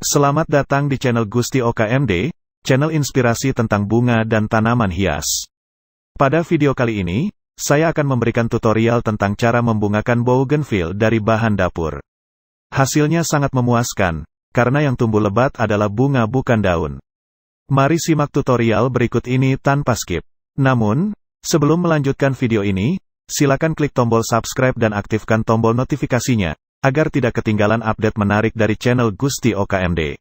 Selamat datang di channel Gusti OKMD, channel inspirasi tentang bunga dan tanaman hias. Pada video kali ini, saya akan memberikan tutorial tentang cara membungakan bougainville dari bahan dapur. Hasilnya sangat memuaskan, karena yang tumbuh lebat adalah bunga bukan daun. Mari simak tutorial berikut ini tanpa skip. Namun, sebelum melanjutkan video ini, silakan klik tombol subscribe dan aktifkan tombol notifikasinya, agar tidak ketinggalan update menarik dari channel Gusti OKMD.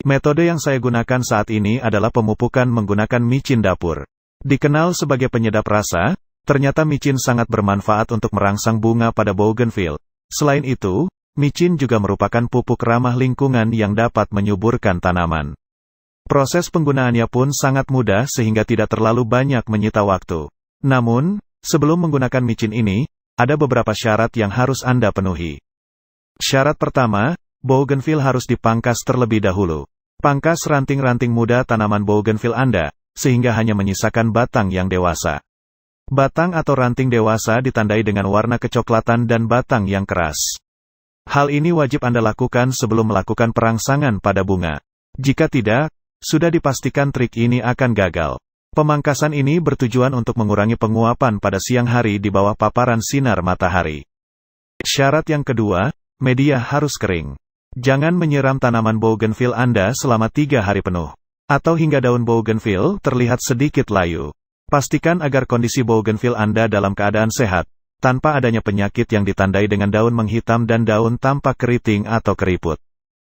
Metode yang saya gunakan saat ini adalah pemupukan menggunakan micin dapur. Dikenal sebagai penyedap rasa, ternyata micin sangat bermanfaat untuk merangsang bunga pada bougainville. Selain itu, micin juga merupakan pupuk ramah lingkungan yang dapat menyuburkan tanaman. Proses penggunaannya pun sangat mudah sehingga tidak terlalu banyak menyita waktu. Namun, sebelum menggunakan micin ini, ada beberapa syarat yang harus Anda penuhi. Syarat pertama, bougainville harus dipangkas terlebih dahulu. Pangkas ranting-ranting muda tanaman bougainville Anda, sehingga hanya menyisakan batang yang dewasa. Batang atau ranting dewasa ditandai dengan warna kecoklatan dan batang yang keras. Hal ini wajib Anda lakukan sebelum melakukan perangsangan pada bunga. Jika tidak, sudah dipastikan trik ini akan gagal. Pemangkasan ini bertujuan untuk mengurangi penguapan pada siang hari di bawah paparan sinar matahari. Syarat yang kedua, media harus kering. Jangan menyiram tanaman bougainville Anda selama 3 hari penuh, atau hingga daun bougainville terlihat sedikit layu. Pastikan agar kondisi bougainville Anda dalam keadaan sehat, tanpa adanya penyakit yang ditandai dengan daun menghitam dan daun tampak keriting atau keriput.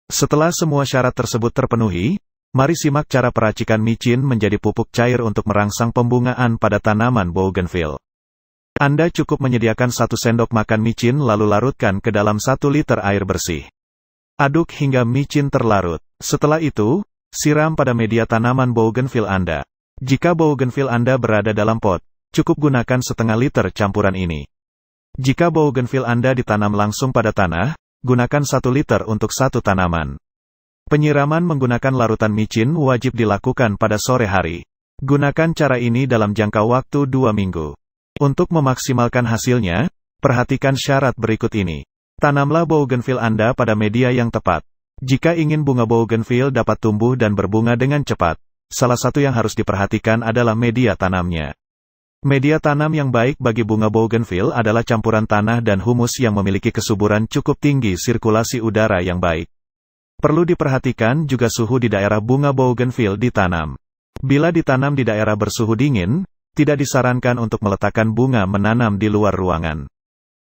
Setelah semua syarat tersebut terpenuhi, mari simak cara peracikan micin menjadi pupuk cair untuk merangsang pembungaan pada tanaman bougainville. Anda cukup menyediakan 1 sendok makan micin lalu larutkan ke dalam 1 liter air bersih. Aduk hingga micin terlarut. Setelah itu, siram pada media tanaman bougainville Anda. Jika bougainville Anda berada dalam pot, cukup gunakan setengah liter campuran ini. Jika bougainville Anda ditanam langsung pada tanah, gunakan 1 liter untuk 1 tanaman. Penyiraman menggunakan larutan micin wajib dilakukan pada sore hari. Gunakan cara ini dalam jangka waktu 2 minggu. Untuk memaksimalkan hasilnya, perhatikan syarat berikut ini. Tanamlah bougainville Anda pada media yang tepat. Jika ingin bunga bougainville dapat tumbuh dan berbunga dengan cepat, salah satu yang harus diperhatikan adalah media tanamnya. Media tanam yang baik bagi bunga bougainville adalah campuran tanah dan humus yang memiliki kesuburan cukup tinggi sirkulasi udara yang baik. Perlu diperhatikan juga suhu di daerah bunga bougainville ditanam. Bila ditanam di daerah bersuhu dingin, tidak disarankan untuk meletakkan bunga menanam di luar ruangan.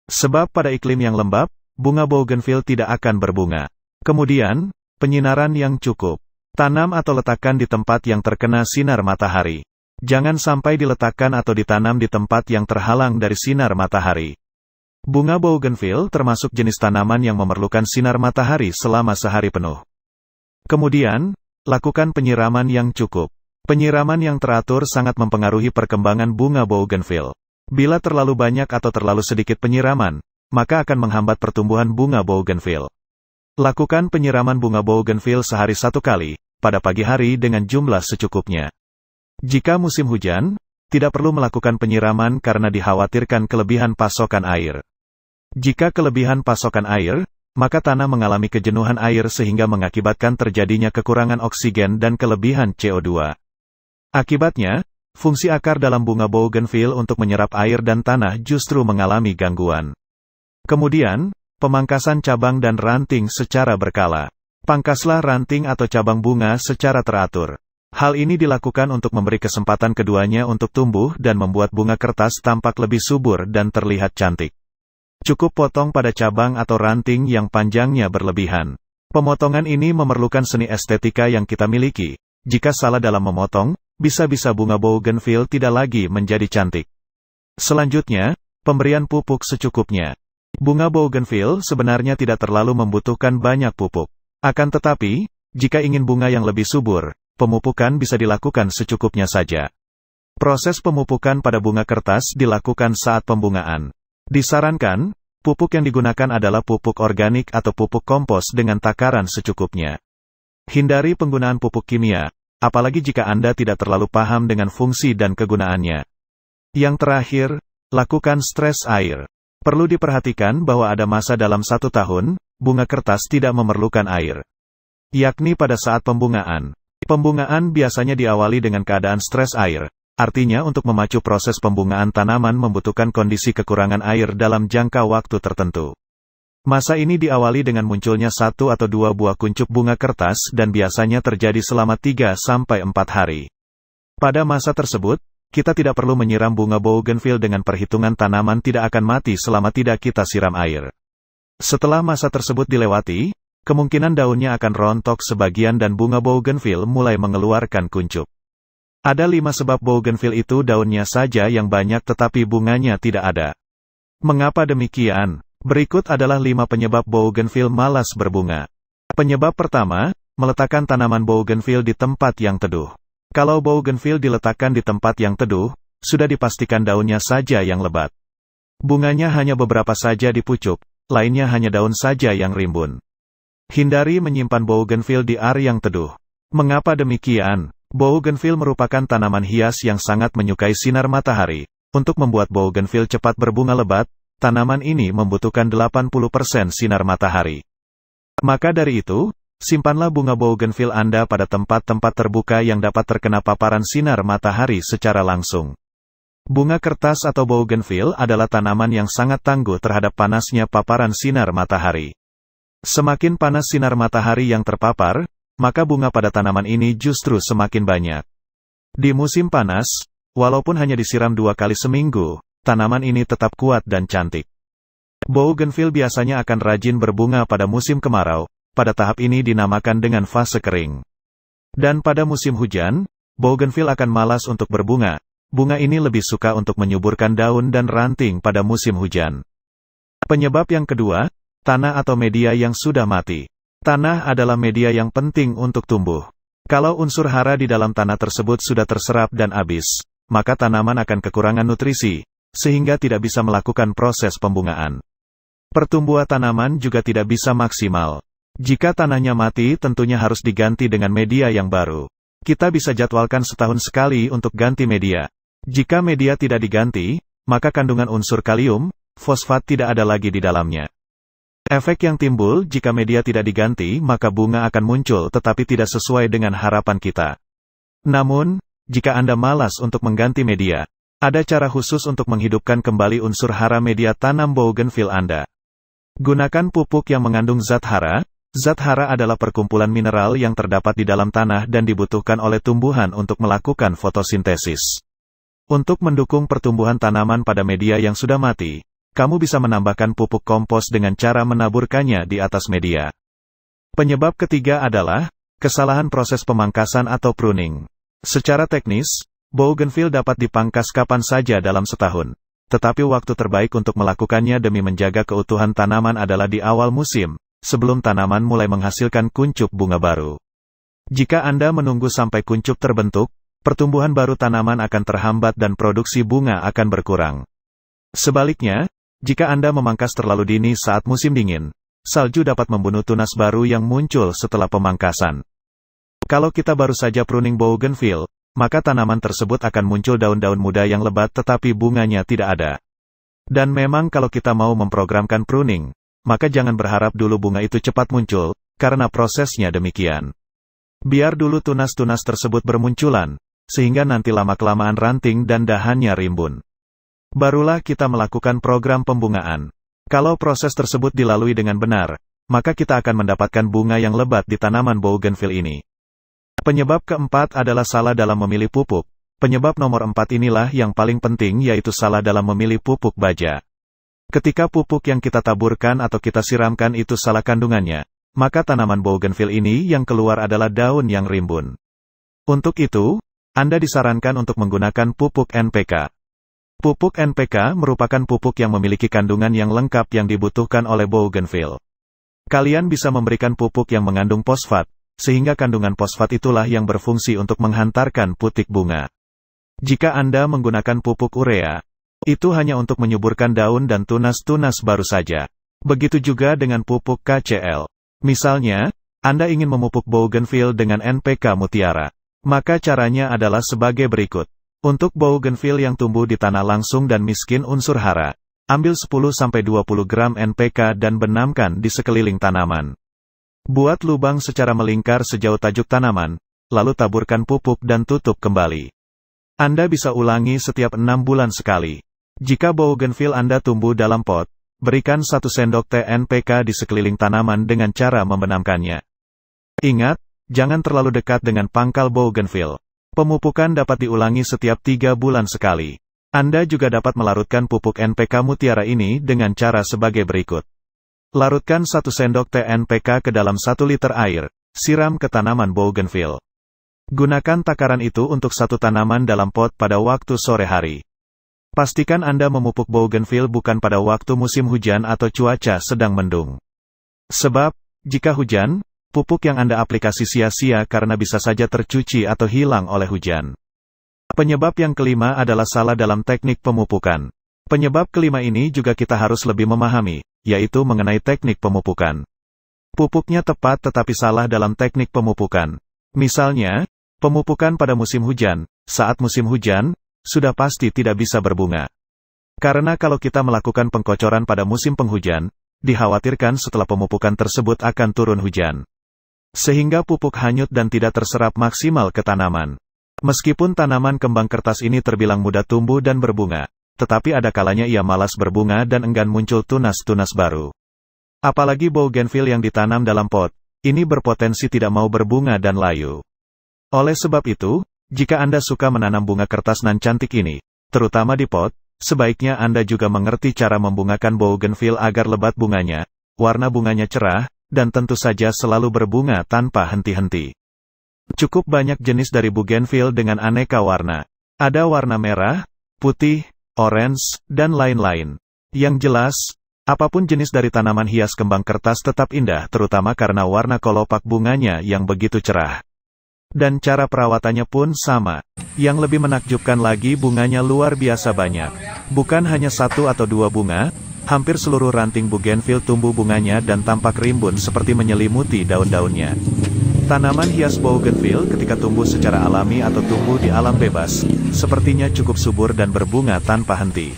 Sebab pada iklim yang lembab, bunga bougainville tidak akan berbunga. Kemudian, penyinaran yang cukup. Tanam atau letakkan di tempat yang terkena sinar matahari. Jangan sampai diletakkan atau ditanam di tempat yang terhalang dari sinar matahari. Bunga bougainville termasuk jenis tanaman yang memerlukan sinar matahari selama sehari penuh. Kemudian, lakukan penyiraman yang cukup. Penyiraman yang teratur sangat mempengaruhi perkembangan bunga bougainville. Bila terlalu banyak atau terlalu sedikit penyiraman, maka akan menghambat pertumbuhan bunga bougainville. Lakukan penyiraman bunga bougainville sehari 1 kali, pada pagi hari dengan jumlah secukupnya. Jika musim hujan, tidak perlu melakukan penyiraman karena dikhawatirkan kelebihan pasokan air. Jika kelebihan pasokan air, maka tanah mengalami kejenuhan air sehingga mengakibatkan terjadinya kekurangan oksigen dan kelebihan CO2. Akibatnya, fungsi akar dalam bunga bougainville untuk menyerap air dan tanah justru mengalami gangguan. Kemudian, pemangkasan cabang dan ranting secara berkala. Pangkaslah ranting atau cabang bunga secara teratur. Hal ini dilakukan untuk memberi kesempatan keduanya untuk tumbuh dan membuat bunga kertas tampak lebih subur dan terlihat cantik. Cukup potong pada cabang atau ranting yang panjangnya berlebihan. Pemotongan ini memerlukan seni estetika yang kita miliki. Jika salah dalam memotong, bisa-bisa bunga bougainville tidak lagi menjadi cantik. Selanjutnya, pemberian pupuk secukupnya. Bunga bougainville sebenarnya tidak terlalu membutuhkan banyak pupuk. Akan tetapi, jika ingin bunga yang lebih subur, pemupukan bisa dilakukan secukupnya saja. Proses pemupukan pada bunga kertas dilakukan saat pembungaan. Disarankan, pupuk yang digunakan adalah pupuk organik atau pupuk kompos dengan takaran secukupnya. Hindari penggunaan pupuk kimia, apalagi jika Anda tidak terlalu paham dengan fungsi dan kegunaannya. Yang terakhir, lakukan stres air. Perlu diperhatikan bahwa ada masa dalam 1 tahun, bunga kertas tidak memerlukan air. Yakni pada saat pembungaan. Pembungaan biasanya diawali dengan keadaan stres air. Artinya untuk memacu proses pembungaan tanaman membutuhkan kondisi kekurangan air dalam jangka waktu tertentu. Masa ini diawali dengan munculnya 1 atau 2 buah kuncup bunga kertas dan biasanya terjadi selama 3-4 hari. Pada masa tersebut, kita tidak perlu menyiram bunga bougainville dengan perhitungan tanaman tidak akan mati selama tidak kita siram air. Setelah masa tersebut dilewati, kemungkinan daunnya akan rontok sebagian dan bunga bougainville mulai mengeluarkan kuncup. Ada 5 sebab bougainville itu daunnya saja yang banyak tetapi bunganya tidak ada. Mengapa demikian? Berikut adalah 5 penyebab bougainville malas berbunga. Penyebab pertama, meletakkan tanaman bougainville di tempat yang teduh. Kalau bougainville diletakkan di tempat yang teduh, sudah dipastikan daunnya saja yang lebat. Bunganya hanya beberapa saja di pucuk, lainnya hanya daun saja yang rimbun. Hindari menyimpan bougainville di area yang teduh. Mengapa demikian? Bougainville merupakan tanaman hias yang sangat menyukai sinar matahari. Untuk membuat bougainville cepat berbunga lebat, tanaman ini membutuhkan 80% sinar matahari. Maka dari itu, simpanlah bunga bougainville Anda pada tempat-tempat terbuka yang dapat terkena paparan sinar matahari secara langsung. Bunga kertas atau bougainville adalah tanaman yang sangat tangguh terhadap panasnya paparan sinar matahari. Semakin panas sinar matahari yang terpapar, maka bunga pada tanaman ini justru semakin banyak. Di musim panas, walaupun hanya disiram 2 kali seminggu, tanaman ini tetap kuat dan cantik. Bougainville biasanya akan rajin berbunga pada musim kemarau. Pada tahap ini dinamakan dengan fase kering. Dan pada musim hujan, bougainville akan malas untuk berbunga. Bunga ini lebih suka untuk menyuburkan daun dan ranting pada musim hujan. Penyebab yang kedua, tanah atau media yang sudah mati. Tanah adalah media yang penting untuk tumbuh. Kalau unsur hara di dalam tanah tersebut sudah terserap dan habis, maka tanaman akan kekurangan nutrisi, sehingga tidak bisa melakukan proses pembungaan. Pertumbuhan tanaman juga tidak bisa maksimal. Jika tanahnya mati tentunya harus diganti dengan media yang baru. Kita bisa jadwalkan setahun sekali untuk ganti media. Jika media tidak diganti, maka kandungan unsur kalium, fosfat tidak ada lagi di dalamnya. Efek yang timbul jika media tidak diganti maka bunga akan muncul tetapi tidak sesuai dengan harapan kita. Namun, jika Anda malas untuk mengganti media, ada cara khusus untuk menghidupkan kembali unsur hara media tanam bougainville Anda. Gunakan pupuk yang mengandung zat hara. Zat hara adalah perkumpulan mineral yang terdapat di dalam tanah dan dibutuhkan oleh tumbuhan untuk melakukan fotosintesis. Untuk mendukung pertumbuhan tanaman pada media yang sudah mati, kamu bisa menambahkan pupuk kompos dengan cara menaburkannya di atas media. Penyebab ketiga adalah kesalahan proses pemangkasan atau pruning. Secara teknis, bougainville dapat dipangkas kapan saja dalam setahun. Tetapi waktu terbaik untuk melakukannya demi menjaga keutuhan tanaman adalah di awal musim, sebelum tanaman mulai menghasilkan kuncup bunga baru. Jika Anda menunggu sampai kuncup terbentuk, pertumbuhan baru tanaman akan terhambat dan produksi bunga akan berkurang. Sebaliknya, jika Anda memangkas terlalu dini saat musim dingin, salju dapat membunuh tunas baru yang muncul setelah pemangkasan. Kalau kita baru saja pruning bougainville, maka tanaman tersebut akan muncul daun-daun muda yang lebat tetapi bunganya tidak ada. Dan memang kalau kita mau memprogramkan pruning, maka jangan berharap dulu bunga itu cepat muncul, karena prosesnya demikian. Biar dulu tunas-tunas tersebut bermunculan, sehingga nanti lama-kelamaan ranting dan dahannya rimbun. Barulah kita melakukan program pembungaan. Kalau proses tersebut dilalui dengan benar, maka kita akan mendapatkan bunga yang lebat di tanaman bougainville ini. Penyebab keempat adalah salah dalam memilih pupuk. Penyebab nomor 4 inilah yang paling penting yaitu salah dalam memilih pupuk baja. Ketika pupuk yang kita taburkan atau kita siramkan itu salah kandungannya, maka tanaman bougainville ini yang keluar adalah daun yang rimbun. Untuk itu, Anda disarankan untuk menggunakan pupuk NPK. Pupuk NPK merupakan pupuk yang memiliki kandungan yang lengkap yang dibutuhkan oleh bougainville. Kalian bisa memberikan pupuk yang mengandung fosfat, sehingga kandungan fosfat itulah yang berfungsi untuk menghantarkan putik bunga. Jika Anda menggunakan pupuk urea, itu hanya untuk menyuburkan daun dan tunas-tunas baru saja. Begitu juga dengan pupuk KCl. Misalnya, Anda ingin memupuk bougainville dengan NPK mutiara. Maka caranya adalah sebagai berikut. Untuk bougainville yang tumbuh di tanah langsung dan miskin unsur hara, Ambil 10-20 gram NPK dan benamkan di sekeliling tanaman. Buat lubang secara melingkar sejauh tajuk tanaman, lalu taburkan pupuk dan tutup kembali. Anda bisa ulangi setiap 6 bulan sekali. Jika bougainville Anda tumbuh dalam pot, berikan 1 sendok teh NPK di sekeliling tanaman dengan cara membenamkannya. Ingat, jangan terlalu dekat dengan pangkal bougainville. Pemupukan dapat diulangi setiap 3 bulan sekali. Anda juga dapat melarutkan pupuk NPK mutiara ini dengan cara sebagai berikut. Larutkan 1 sendok teh NPK ke dalam 1 liter air, siram ke tanaman bougainville. Gunakan takaran itu untuk 1 tanaman dalam pot pada waktu sore hari. Pastikan Anda memupuk bougainville bukan pada waktu musim hujan atau cuaca sedang mendung. Sebab, jika hujan, pupuk yang Anda aplikasi sia-sia karena bisa saja tercuci atau hilang oleh hujan. Penyebab yang kelima adalah salah dalam teknik pemupukan. Penyebab kelima ini juga kita harus lebih memahami, yaitu mengenai teknik pemupukan. Pupuknya tepat tetapi salah dalam teknik pemupukan. Misalnya, pemupukan pada musim hujan, saat musim hujan, sudah pasti tidak bisa berbunga. Karena kalau kita melakukan pengkocoran pada musim penghujan, dikhawatirkan setelah pemupukan tersebut akan turun hujan. Sehingga pupuk hanyut dan tidak terserap maksimal ke tanaman. Meskipun tanaman kembang kertas ini terbilang mudah tumbuh dan berbunga, tetapi ada kalanya ia malas berbunga dan enggan muncul tunas-tunas baru. Apalagi bougainville yang ditanam dalam pot, ini berpotensi tidak mau berbunga dan layu. Oleh sebab itu, jika Anda suka menanam bunga kertas nan cantik ini, terutama di pot, sebaiknya Anda juga mengerti cara membungakan bougainville agar lebat bunganya, warna bunganya cerah, dan tentu saja selalu berbunga tanpa henti-henti. Cukup banyak jenis dari bougainville dengan aneka warna. Ada warna merah, putih, orange, dan lain-lain. Yang jelas, apapun jenis dari tanaman hias kembang kertas tetap indah terutama karena warna kelopak bunganya yang begitu cerah. Dan cara perawatannya pun sama. Yang lebih menakjubkan lagi bunganya luar biasa banyak. Bukan hanya 1 atau 2 bunga, hampir seluruh ranting bougainville tumbuh bunganya dan tampak rimbun seperti menyelimuti daun-daunnya. Tanaman hias bougainville ketika tumbuh secara alami atau tumbuh di alam bebas, sepertinya cukup subur dan berbunga tanpa henti.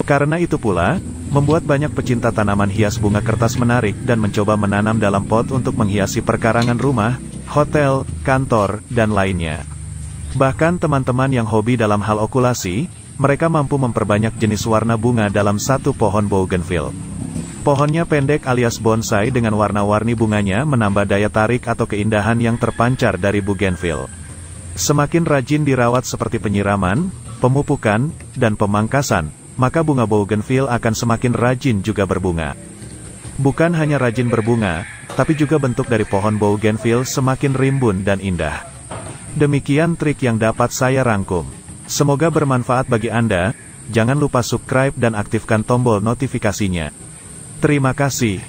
Karena itu pula, membuat banyak pecinta tanaman hias bunga kertas menarik dan mencoba menanam dalam pot untuk menghiasi perkarangan rumah, hotel, kantor, dan lainnya. Bahkan teman-teman yang hobi dalam hal okulasi, mereka mampu memperbanyak jenis warna bunga dalam 1 pohon bougainville. Pohonnya pendek alias bonsai dengan warna-warni bunganya menambah daya tarik atau keindahan yang terpancar dari bougainville. Semakin rajin dirawat seperti penyiraman, pemupukan, dan pemangkasan, maka bunga bougainville akan semakin rajin juga berbunga. Bukan hanya rajin berbunga, tapi juga bentuk dari pohon bougainville semakin rimbun dan indah. Demikian trik yang dapat saya rangkum. Semoga bermanfaat bagi Anda. Jangan lupa subscribe dan aktifkan tombol notifikasinya. Terima kasih.